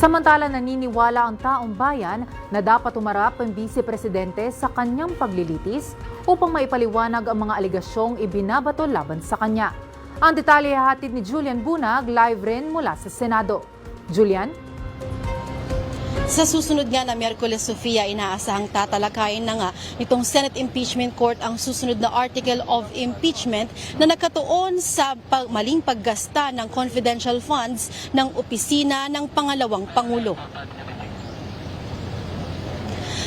Samantala, naniniwala ang taong bayan na dapat umarap ang Vice Presidente sa kanyang paglilitis upang maipaliwanag ang mga aligasyong ibinabato laban sa kanya. Ang detalye hatid ni Julian Bunag, live rin mula sa Senado. Julian? Sa susunod nga na Miyerkules, Sofia, inaasahang tatalakayin na nga nitong Senate Impeachment Court ang susunod na article of impeachment na nakatuon sa maling paggasta ng confidential funds ng opisina ng pangalawang Pangulo.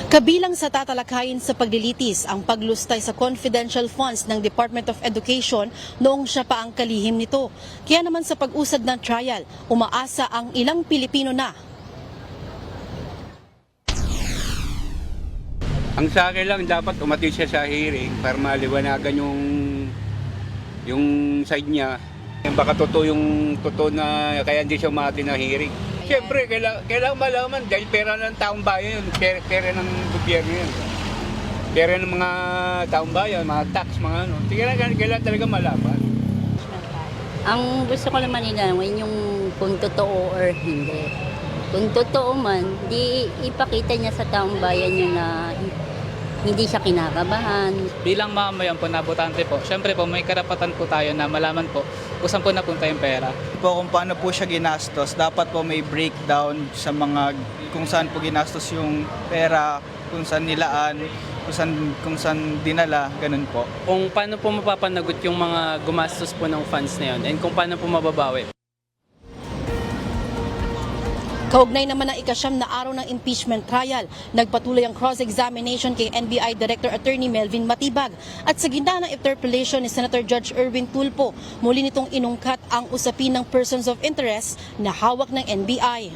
Kabilang sa tatalakayin sa paglilitis ang paglustay sa confidential funds ng Department of Education noong siya pa ang kalihim nito. Kaya naman sa pag-usad ng trial, umaasa ang ilang Pilipino na ang sa akin lang, dapat umati siya sa hearing para maliwanagan yung side niya. Baka totoo na kaya hindi siya umati na hearing. Siyempre, kailangan malaman dahil pera ng taong bayan yun, pera ng gobyerno yun. Pera ng mga taong bayan, mga tax, mga ano. Kailangan talaga malaman. Ang gusto ko naman linawin yung kung totoo or hindi. Kung totoo man, di ipakita niya sa taong bayan yun na hindi siya kinakabahan. Bilang mamayan po na botante po, syempre po may karapatan po tayo na malaman po kung saan po napunta yung pera. Kung paano po siya ginastos, dapat po may breakdown sa mga kung saan po ginastos yung pera, kung saan nilaan, kung saan dinala, ganun po. Kung paano po mapapanagot yung mga gumastos po ng funds na yun and kung paano po mababawi. Kaugnay naman ng ikasyam na araw ng impeachment trial, nagpatuloy ang cross-examination kay NBI Director Attorney Melvin Matibag. At sa gitna ng interpellation ni Senator Judge Erwin Tulfo, muli nitong inungkat ang usapin ng persons of interest na hawak ng NBI.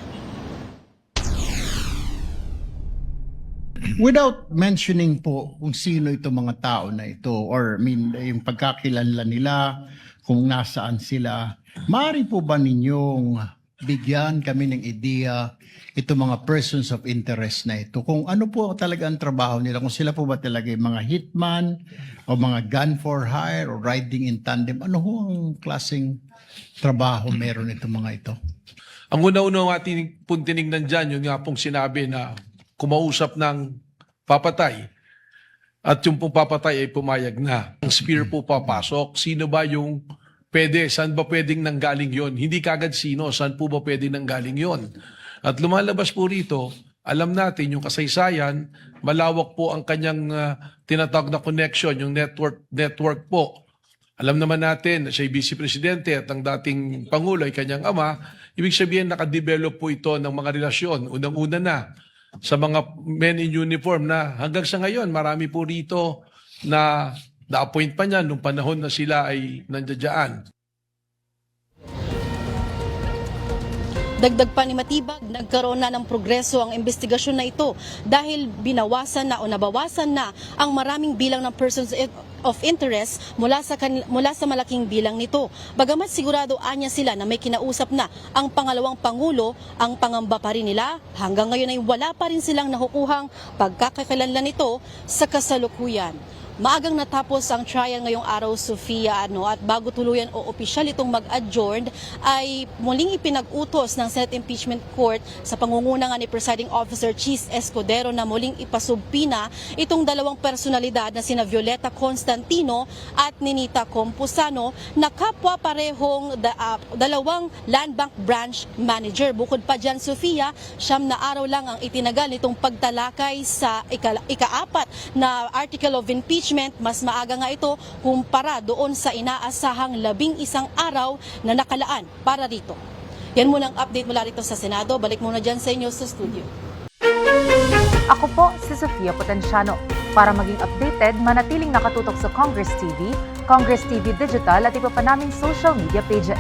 Without mentioning po kung sino itong mga tao na ito or yung pagkakilala nila, kung nasaan sila, maaari po ba ninyong bigyan kami ng ideya itong mga persons of interest na ito? Kung ano po talaga ang trabaho nila, kung sila po ba talaga yung mga hitman o mga gun for hire o riding in tandem, ano ho ang klaseng trabaho meron itong mga ito? Ang una-una ating pong tinignan dyan, yun nga pong sinabi na kumausap ng papatay at yung pong papatay ay pumayag na. Ang spear po papasok. Sino ba yung pwede? Saan ba pwedeng nanggaling yon? Hindi kagad sino. Saan po ba pwedeng nanggaling yon? At lumalabas po rito, alam natin yung kasaysayan, malawak po ang kanyang tinatawag na connection, yung network po. Alam naman natin na siya ay Vice Presidente at ang dating Pangulo ay kanyang ama. Ibig sabihin, nakadevelop po ito ng mga relasyon. Unang-una na sa mga men in uniform na hanggang sa ngayon, marami po rito na na-appoint pa niya nung panahon na sila ay nandiyan. Dagdag pa ni Matibag, nagkaroon na ng progreso ang investigasyon na ito dahil binawasan na o nabawasan na ang maraming bilang ng persons of interest mula sa malaking bilang nito. Bagamat sigurado anya sila na may kinausap na ang pangalawang Pangulo, ang pangamba pa rin nila hanggang ngayon ay wala pa rin silang nakukuhang pagkakakilanlan nito sa kasalukuyan. Maagang natapos ang trial ngayong araw, Sofia, at bago tuluyan o opisyal itong mag-adjourn ay muling ipinag-utos ng Senate Impeachment Court sa pangunguna ni Presiding Officer Chis Escudero na muling ipasubpina itong dalawang personalidad na sina Violeta Constantino at Ninita Compusano na kapwa parehong dalawang Land Bank Branch Manager. Bukod pa dyan, Sofia, 9 na araw lang ang itinagal nitong pagtalakay sa ika-4 na Article of Impeachment. Mas maaga nga ito kumpara doon sa inaasahang 11 araw na nakalaan para rito. Yan muna ang update mula rito sa Senado. Balik muna dyan sa inyo sa studio. Ako po si Sofia Potenciano. Para maging updated, manatiling nakatutok sa Congress TV, Congress TV Digital at iba pa naming social media pages.